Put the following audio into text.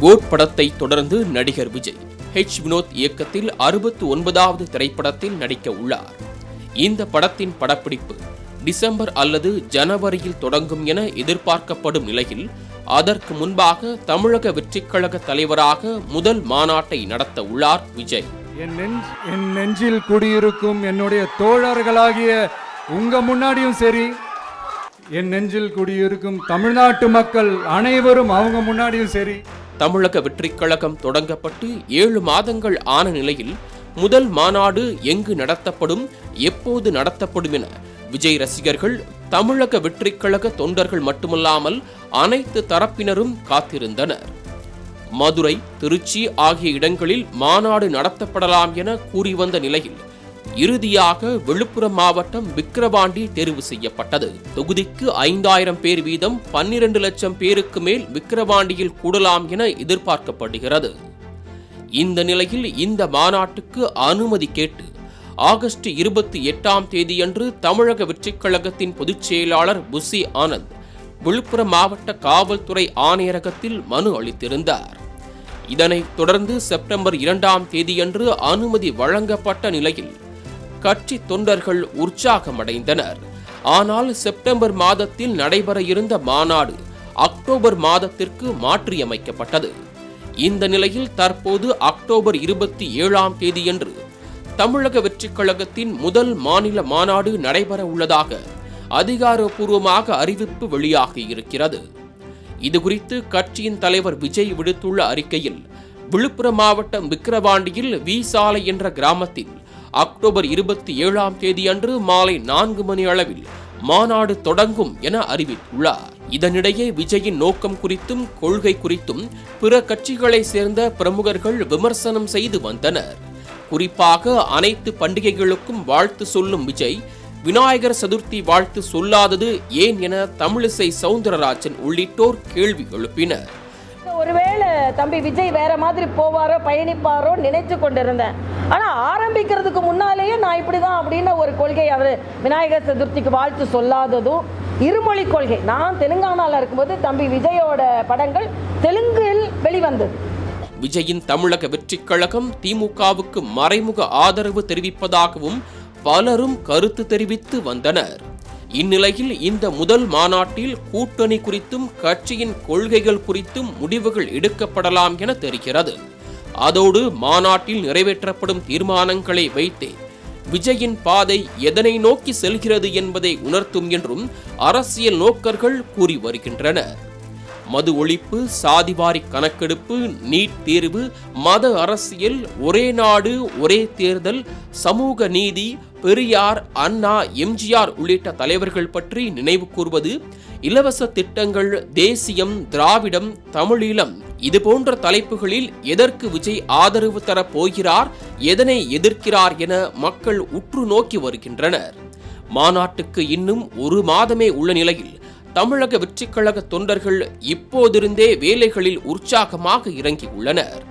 Code படத்தை தொடர்ந்து நடிகர் விஜய் வினோத் இயக்கத்தில் 69வது திரைப்படத்தில் நடிக்க உள்ளார். இந்த படத்தின் படப்பிடிப்பு டிசம்பர் அல்லது ஜனவரியில் தொடங்கும் என எதிர்பார்க்கப்படும் நிலையில் அதற்கு முன்பாக தமிழக வெற்றிக் கழக தலைவராக முதல் மாநாட்டை நடத்த உள்ளார் விஜய். என் நெஞ்சில் குடியிருக்கும் என்னுடைய தோழர்களாகிய உங்க முன்னாடியும் சரி, என் நெஞ்சில் குடியிருக்கும் தமிழ்நாட்டு மக்கள் அனைவரும் அவங்க முன்னாடியும் சரி, தமிழக வெற்றிக் கழகம் தொடங்கப்பட்டு 7 மாதங்கள் ஆன நிலையில் முதல் மாநாடு எங்கு நடத்தப்படும், எப்போது நடத்தப்படும் என விஜய் ரசிகர்கள், தமிழக வெற்றிக் கழக தொண்டர்கள் மட்டுமல்லாமல் அனைத்து தரப்பினரும் காத்திருந்தனர். மதுரை, திருச்சி ஆகிய இடங்களில் மாநாடு நடத்தப்படலாம் என கூறி வந்த நிலையில் இறுதியாக விழுப்புரம் மாவட்டம் விக்கிரவாண்டி தேர்வு செய்யப்பட்டது. தொகுதிக்கு 5000 பேர் வீதம் 12 லட்சம் பேருக்கு மேல் விக்கிரவாண்டியில் கூடலாம் என எதிர்பார்க்கப்படுகிறது. இந்த நிலையில் இந்த மாநாட்டுக்கு அனுமதி கேட்டு ஆகஸ்ட் 28ஆம் தேதியன்று தமிழக வெற்றிக் கழகத்தின் பொதுச் செயலாளர் புசி ஆனந்த் விழுப்புரம் மாவட்ட காவல்துறை ஆணையரகத்தில் மனு அளித்திருந்தார். இதனைத் தொடர்ந்து செப்டம்பர் 2ஆம் தேதியன்று அனுமதி வழங்கப்பட்ட நிலையில் கட்சி தொண்டர்கள் உற்சாகமடைந்தனர். ஆனால் செப்டம்பர் மாதத்தில் நடைபெற இருந்த மாநாடு அக்டோபர் மாதத்திற்கு மாற்றியமைக்கப்பட்டது. இந்த நிலையில் தற்போது அக்டோபர் 27ஆம் தேதியன்று தமிழக வெற்றிக் கழகத்தின் முதல் மாநில மாநாடு நடைபெற உள்ளதாக அதிகாரப்பூர்வமாக அறிவிப்பு வெளியாகி இருக்கிறது. இதுகுறித்து கட்சியின் தலைவர் விஜய் விடுத்துள்ள அறிக்கையில், விழுப்புரம் மாவட்டம் விக்கிரவாண்டியில் வி சாலை என்ற கிராமத்தில் அக்டோபர் 27ஆம் தேதியன்று மாலை 4 மணி அளவில் மாநாடு தொடங்கும் என அறிவித்துள்ளார். இதனிடையே விஜயின் நோக்கம் குறித்தும் கொள்கை குறித்தும் பிற கட்சிகளை சேர்ந்த பிரமுகர்கள் விமர்சனம் செய்து வந்தனர். குறிப்பாக அனைத்து பண்டிகைகளுக்கும் வாழ்த்து சொல்லும் விஜய் விநாயகர் சதுர்த்தி வாழ்த்து சொல்லாதது ஏன் என தமிழிசை சவுந்தரராஜன் உள்ளிட்டோர் கேள்வி எழுப்பினர். ஒருவேளை தம்பி விஜய் வேற மாதிரி போவாரோ பயணிப்பாரோ நினைச்சு கொண்டிருந்தேன். ஆனா ஆரம்பிக்கிறதுக்கு முன்னாலேயே நான் இப்படிதான் அப்படின்னு ஒரு கொள்கை, அவர் விநாயகர் சதுர்த்திக்கு வாழ்த்து சொல்லாததும் இருமொழி கொள்கை. நான் தெலுங்கானால இருக்கும்போது தம்பி விஜயோட படங்கள் தெலுங்கில் வெளிவந்தது. விஜயின் தமிழக வெற்றிக் கழகம் திமுகவுக்கு மறைமுக ஆதரவு தெரிவிப்பதாகவும் பலரும் கருத்து தெரிவித்து வந்தனர். இந்நிலையில் இந்த முதல் மாநாட்டில் கூட்டணி குறித்தும் கட்சியின் கொள்கைகள் குறித்தும் முடிவுகள் எடுக்கப்படலாம் என தெரிகிறது. அதோடு மாநாட்டில் நிறைவேற்றப்படும் தீர்மானங்களை வைத்தே விஜயின் பாதை எதனை நோக்கி செல்கிறது என்பதை உணர்த்தும் என்றும் அரசியல் நோக்கர்கள் கூறி வருகின்றனர். மது ஒழிப்பு, சாதிவாரி கணக்கெடுப்பு, நீட் தேர்வு, மத அரசியல், ஒரே நாடு ஒரே தேர்தல், சமூக நீதி, பெரியார், அண்ணா, எம்ஜிஆர் உள்ளிட்ட தலைவர்கள் பற்றி நினைவு கூர்வது, இலவச திட்டங்கள், தேசியம், திராவிடம், தமிழீழம் இதுபோன்ற தலைப்புகளில் எதற்கு விஜய் ஆதரவு தரப் போகிறார், எதனை எதிர்க்கிறார் என மக்கள் உற்று நோக்கி வருகின்றனர். மாநாட்டுக்கு இன்னும் 1 மாதமே உள்ள நிலையில் தமிழக வெற்றிக் கழக தொண்டர்கள் இப்போதிருந்தே வேலைகளில் உற்சாகமாக இறங்கி உள்ளனர்.